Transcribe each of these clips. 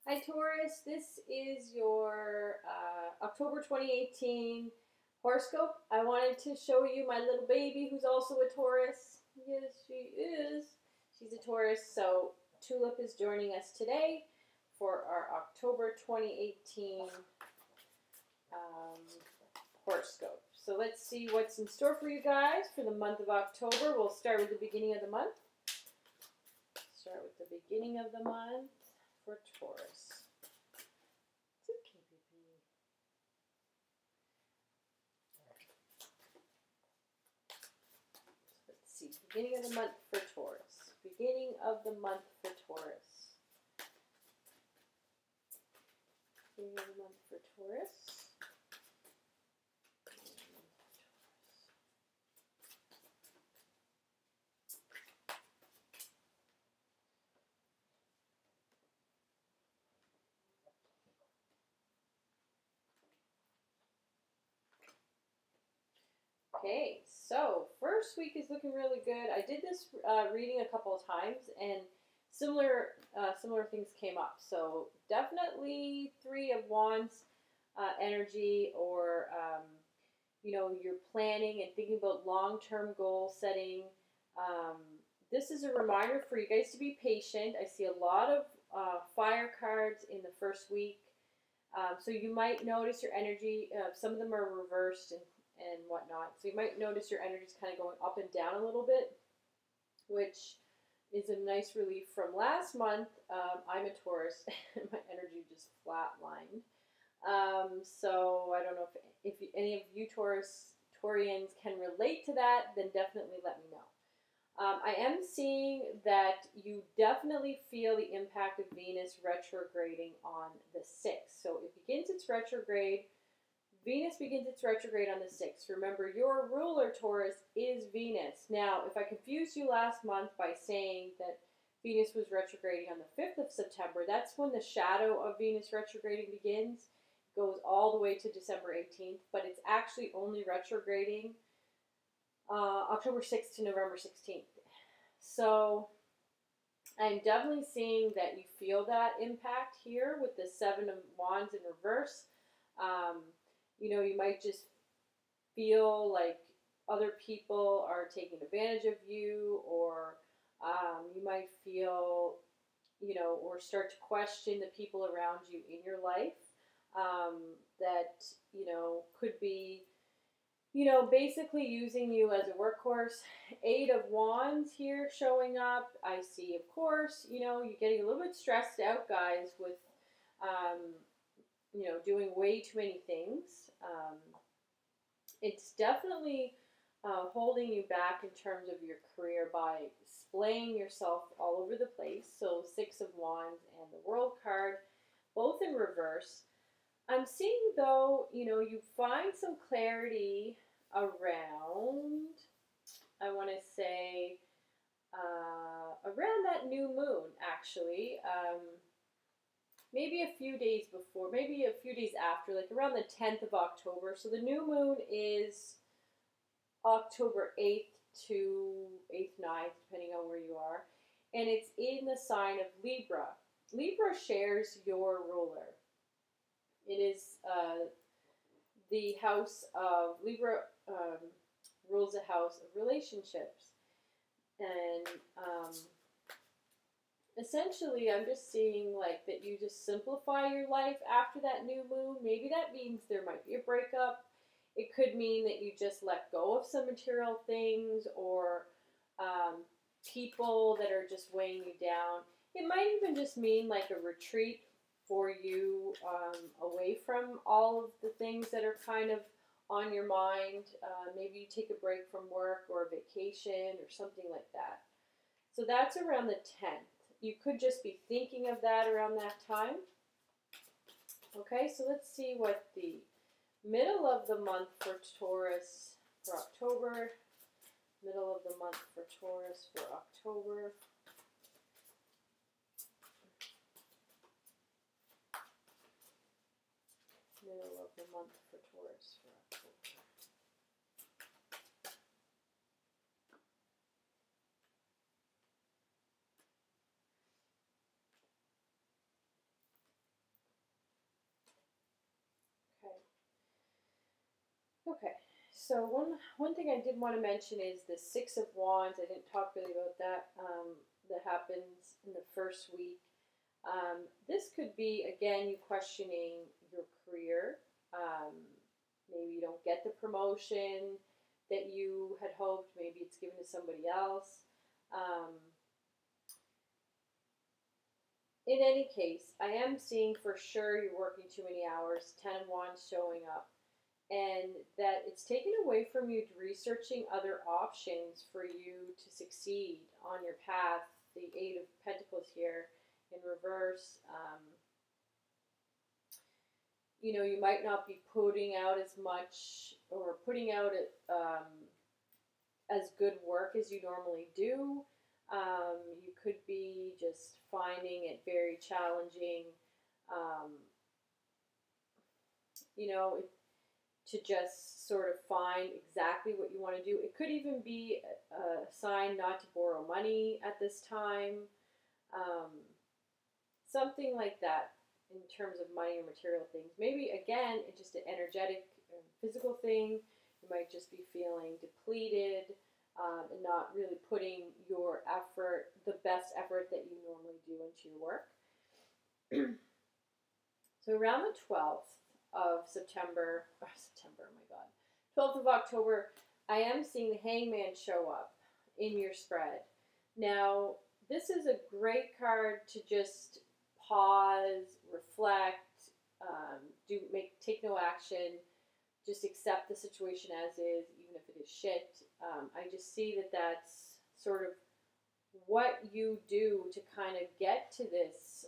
Hi Taurus, this is your October 2018 horoscope. I wanted to show you my little baby who's also a Taurus. Yes, she is. She's a Taurus, so Tulip is joining us today for our October 2018 horoscope. So let's see what's in store for you guys for the month of October. We'll start with the beginning of the month. Start with the beginning of the month for Taurus. It's okay, baby. Let's see. Beginning of the month for Taurus. Beginning of the month for Taurus. Beginning of the month for Taurus. Okay, so first week is looking really good. I did this reading a couple of times, and similar things came up. So definitely Three of Wands energy, or you're planning and thinking about long-term goal setting. This is a reminder for you guys to be patient. I see a lot of fire cards in the first week. So you might notice your energy, some of them are reversed and whatnot. So you might notice your energy is kind of going up and down a little bit, which is a nice relief from last month. I'm a Taurus, and my energy just flatlined. So I don't know if any of you Taurians can relate to that, then definitely let me know. I am seeing that you definitely feel the impact of Venus retrograding on the 6th. So it begins its retrograde. Venus begins its retrograde on the 6th. Remember, your ruler, Taurus, is Venus. Now, if I confused you last month by saying that Venus was retrograding on the 5th of September, that's when the shadow of Venus retrograding begins. It goes all the way to December 18th, but it's actually only retrograding October 6th to November 16th. So I'm definitely seeing that you feel that impact here with the Seven of Wands in reverse. You might just feel like other people are taking advantage of you, or you might feel, or start to question the people around you in your life that, could be, basically using you as a workhorse. Eight of Wands here showing up. I see, of course, you're getting a little bit stressed out, guys, with, doing way too many things. It's definitely holding you back in terms of your career by displaying yourself all over the place. So Six of Wands and the World card, both in reverse. I'm seeing, though, you find some clarity around, I want to say, around that new moon, actually. Maybe a few days before, maybe a few days after, like around the 10th of October. So the new moon is October 8th to 8th, 9th, depending on where you are. And it's in the sign of Libra. Libra shares your ruler. It is the house of Libra, rules a house of relationships. And essentially, I'm just seeing like that you just simplify your life after that new moon. Maybe that means there might be a breakup. It could mean that you just let go of some material things, or people that are just weighing you down. It might even just mean like a retreat for you, away from all of the things that are kind of on your mind. Maybe you take a break from work or a vacation or something like that. So that's around the 10th. You could just be thinking of that around that time. Okay, so let's see what the middle of the month for Taurus for October. Middle of the month for Taurus for October. Middle of the month for Taurus for October. Okay, so one thing I did want to mention is the Six of Wands. I didn't talk really about that. That happens in the first week. This could be again you questioning your career. Um, Maybe you don't get the promotion that you had hoped. Maybe it's given to somebody else. Um, in any case, I am seeing for sure you're working too many hours. Ten of Wands showing up, and that it's taken away from you researching other options for you to succeed on your path. The Eight of Pentacles here in reverse. You might not be putting out as much or putting out as good work as you normally do. You could be just finding it very challenging, um, you know, to just sort of find exactly what you want to do. It could even be a sign not to borrow money at this time, um, something like that in terms of money or material things. Maybe again, it's just an energetic, physical thing. You might just be feeling depleted and not really putting your effort, the best effort that you normally do into your work. So around the 12th of September, oh my God, 12th of October, I am seeing the Hangman show up in your spread. Now, this is a great card to just pause, reflect, take no action, just accept the situation as is, even if it is shit. I just see that that's sort of what you do to kind of get to this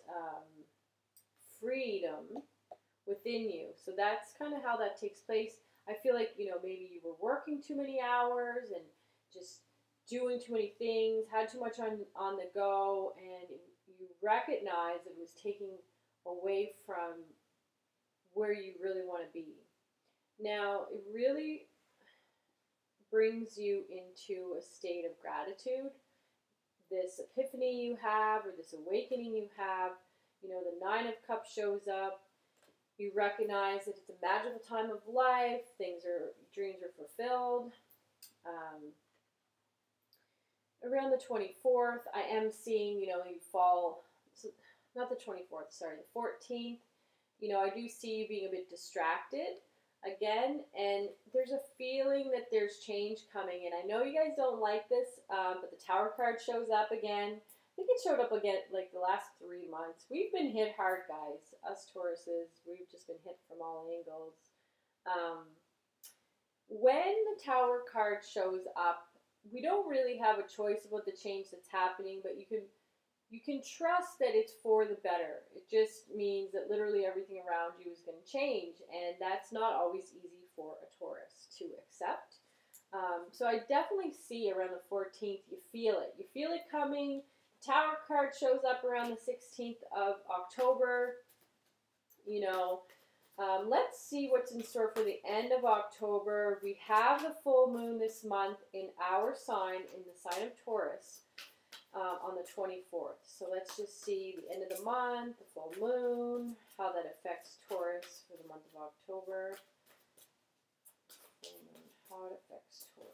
freedom within you. So that's kind of how that takes place. I feel like, maybe you were working too many hours and just doing too many things, had too much on the go, and you recognize it was taking away from where you really want to be. Now, it really brings you into a state of gratitude. This epiphany you have, or this awakening you have, the Nine of Cups shows up. You recognize that it's a magical time of life. Dreams are fulfilled. Around the 24th, I am seeing, you fall, not the 24th, sorry, the 14th. I do see you being a bit distracted again, and there's a feeling that there's change coming. And I know you guys don't like this, but the Tower card shows up again. I think it showed up again like the last 3 months. We've been hit hard, guys. Us Tauruses, we've just been hit from all angles. When the Tower card shows up, we don't really have a choice about the change that's happening, but you can trust that it's for the better. It just means that literally everything around you is going to change, and that's not always easy for a Taurus to accept. So I definitely see around the 14th, you feel it. You feel it coming. The Tower card shows up around the 16th of October. Let's see what's in store for the end of October. We have the full moon this month in our sign, in the sign of Taurus, on the 24th. So let's just see the end of the month, the full moon, how that affects Taurus for the month of October. Full moon, how it affects Taurus.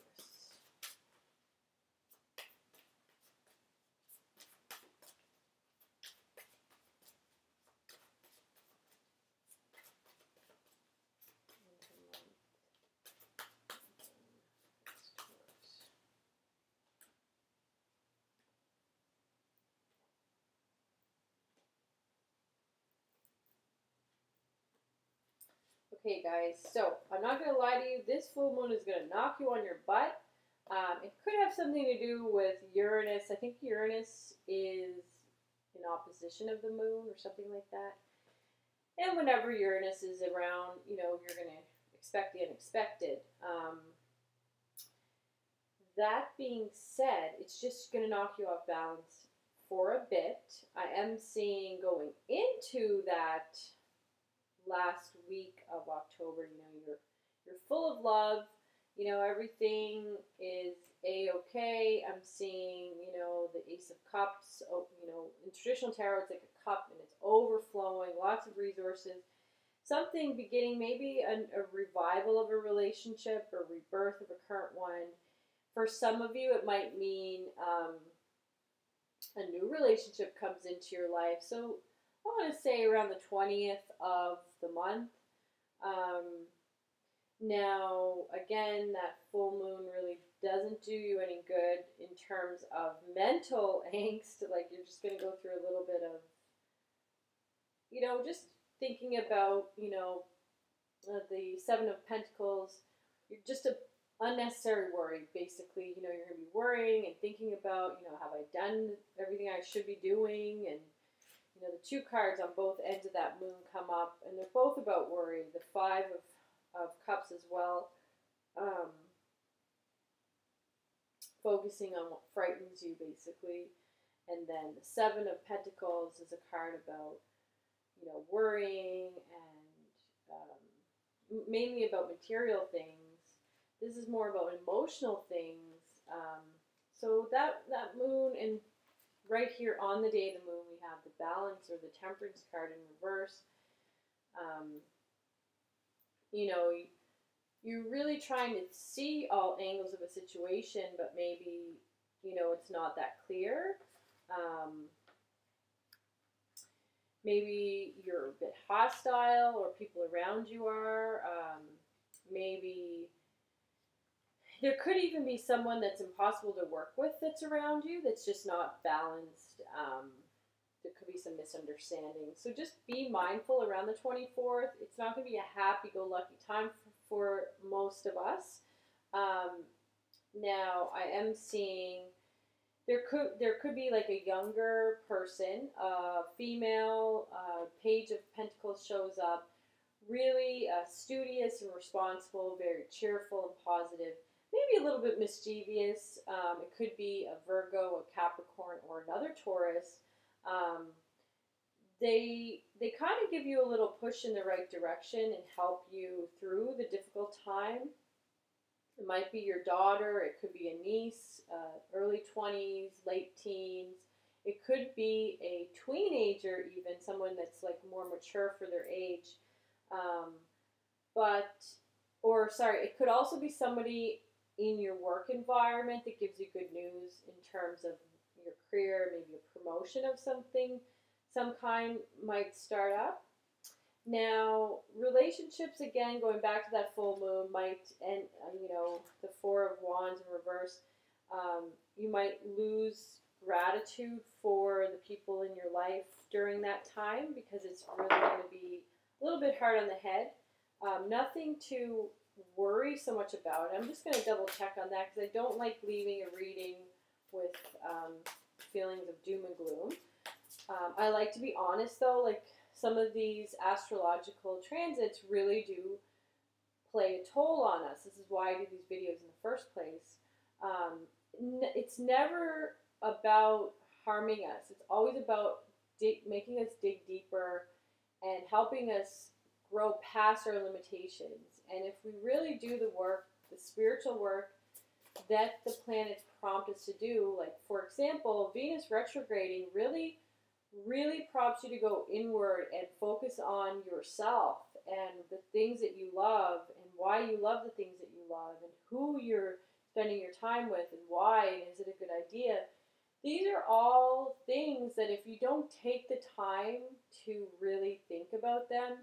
Okay, guys, so I'm not going to lie to you. This full moon is going to knock you on your butt. It could have something to do with Uranus. I think Uranus is in opposition of the moon or something like that. And whenever Uranus is around, you're going to expect the unexpected. That being said, it's just going to knock you off balance for a bit. I am seeing going into that last week of October, you're full of love, everything is a-okay. I'm seeing, the Ace of Cups, in traditional tarot, it's like a cup and it's overflowing, lots of resources. something beginning, maybe a revival of a relationship or rebirth of a current one. For some of you, it might mean a new relationship comes into your life. So I want to say around the 20th of the month. Now, again, that full moon really doesn't do you any good in terms of mental angst. Like, you're just going to go through a little bit of, just thinking about, the Seven of Pentacles. You're just a unnecessary worry, basically. You're going to be worrying and thinking about, have I done everything I should be doing? And, the two cards on both ends of that moon come up, and they're both about worry. The Five of Cups as well, focusing on what frightens you, basically. And then the Seven of Pentacles is a card about, worrying and mainly about material things. This is more about emotional things. So that moon, and right here on the day of the moon, we have the Balance or the Temperance card in reverse. You're really trying to see all angles of a situation, but maybe, it's not that clear. Maybe you're a bit hostile, or people around you are. Maybe there could even be someone that's impossible to work with that's around you, that's just not balanced. There could be some misunderstanding. So just be mindful around the 24th. It's not going to be a happy-go-lucky time for most of us. Now, I am seeing there could be like a younger person, female, Page of Pentacles shows up, really studious and responsible, very cheerful and positive, maybe a little bit mischievous. It could be a Virgo, a Capricorn, or another Taurus. They kind of give you a little push in the right direction and help you through the difficult time. It might be your daughter, it could be a niece, early 20s, late teens. It could be a tweenager even, someone that's like more mature for their age. It could also be somebody in your work environment that gives you good news in terms of your career, maybe a promotion of something, some kind might start up. Now, relationships, again, going back to that full moon, might end, the Four of Wands in reverse. You might lose gratitude for the people in your life during that time, because it's really going to be a little bit hard on the head. Nothing to worry so much about. I'm just going to double check on that, because I don't like leaving a reading with feelings of doom and gloom. I like to be honest, though. Like, some of these astrological transits really do play a toll on us. This is why I do these videos in the first place. It's never about harming us. It's always about making us dig deeper and helping us grow past our limitations. And if we really do the work, the spiritual work that the planets prompt us to do, like, for example, Venus retrograding really prompts you to go inward and focus on yourself and the things that you love and why you love the things that you love and who you're spending your time with and why, and is it a good idea. These are all things that if you don't take the time to really think about them,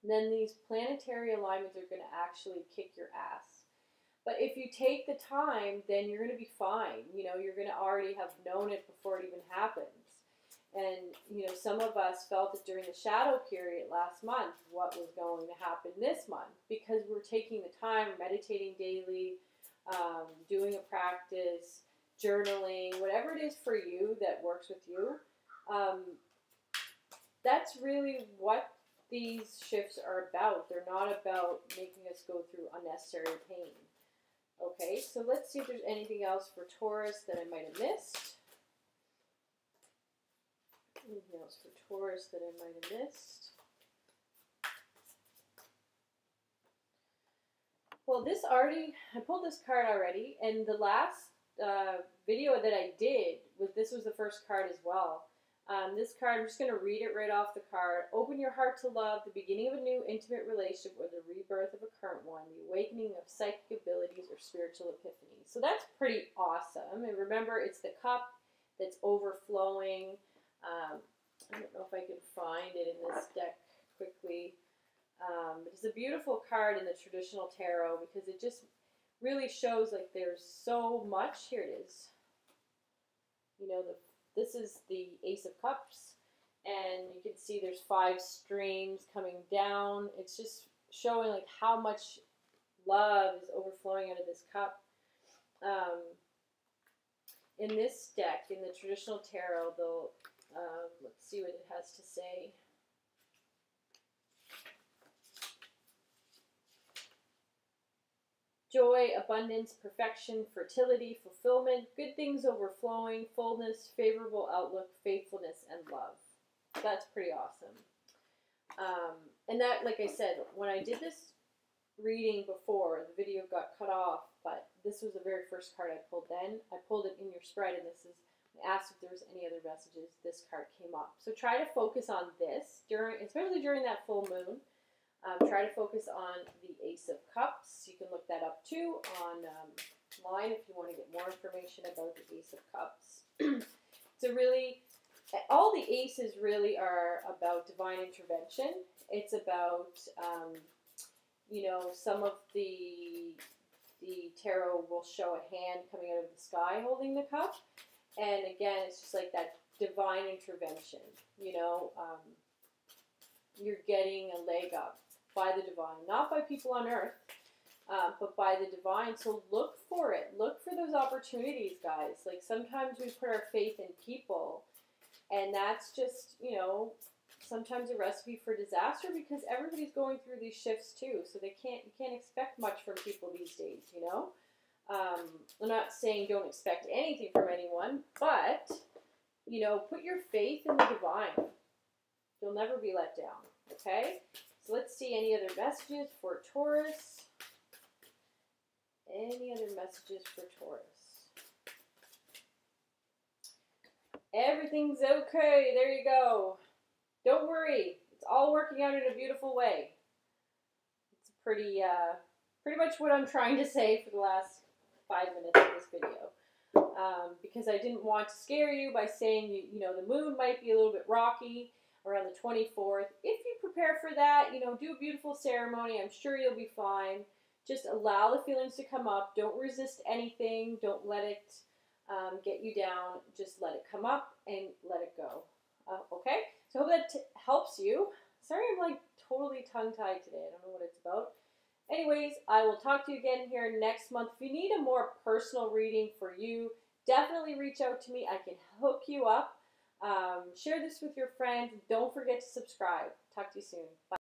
then these planetary alignments are going to actually kick your ass. But if you take the time, then you're going to be fine. You're going to already have known it before it even happens. And, some of us felt it during the shadow period last month, what was going to happen this month, because we're taking the time, meditating daily, doing a practice, journaling, whatever it is for you that works with you. That's really what these shifts are about. They're not about making us go through unnecessary pain. Okay, so let's see if there's anything else for Taurus that I might have missed. Anything else for Taurus that I might have missed? Well, I pulled this card already, and the last video that I did, this was the first card as well. This card, I'm just going to read it right off the card. Open your heart to love, the beginning of a new intimate relationship or the rebirth of a current one, the awakening of psychic abilities or spiritual epiphany. So that's pretty awesome. And remember, it's the cup that's overflowing. I don't know if I can find it in this deck quickly. But it's a beautiful card in the traditional tarot because it just really shows like there's so much. Here it is. You know, this is the Ace of Cups, and you can see there's 5 streams coming down. It's just showing like how much love is overflowing out of this cup. In this deck, in the traditional tarot, they'll let's see what it has to say. Joy, abundance, perfection, fertility, fulfillment, good things overflowing, fullness, favorable outlook, faithfulness, and love. That's pretty awesome. And that, like I said, when I did this reading before, the video got cut off, but this was the very first card I pulled then. I pulled it in your spread, and this is, I asked if there was any other messages. This card came up. So try to focus on this, especially during that full moon. Try to focus on the Ace of Cups. You can look that up too online if you want to get more information about the Ace of Cups. So really, all the aces really are about divine intervention. It's about, you know, some of the tarot will show a hand coming out of the sky holding the cup. And again, it's just like that divine intervention, you know, you're getting a leg up by the divine, not by people on earth, but by the divine. So look for it. Look for those opportunities, guys. Like sometimes we put our faith in people, and that's just, you know, sometimes a recipe for disaster because everybody's going through these shifts too. So you can't expect much from people these days, you know. I'm not saying don't expect anything from anyone, but, you know, put your faith in the divine. You'll never be let down, okay? So let's see any other messages for Taurus. Any other messages for Taurus? Everything's okay. There you go. Don't worry. It's all working out in a beautiful way. It's pretty much what I'm trying to say for the last 5 minutes of this video. Because I didn't want to scare you by saying, you know, the moon might be a little bit rocky around the 24th. If you prepare for that, you know, do a beautiful ceremony. I'm sure you'll be fine. Just allow the feelings to come up. Don't resist anything. Don't let it get you down. Just let it come up and let it go. Okay? So I hope that helps you. Sorry I'm like totally tongue-tied today. I don't know what it's about. Anyways, I will talk to you again here next month. If you need a more personal reading for you, definitely reach out to me. I can hook you up. Share this with your friends. Don't forget to subscribe. Talk to you soon. Bye.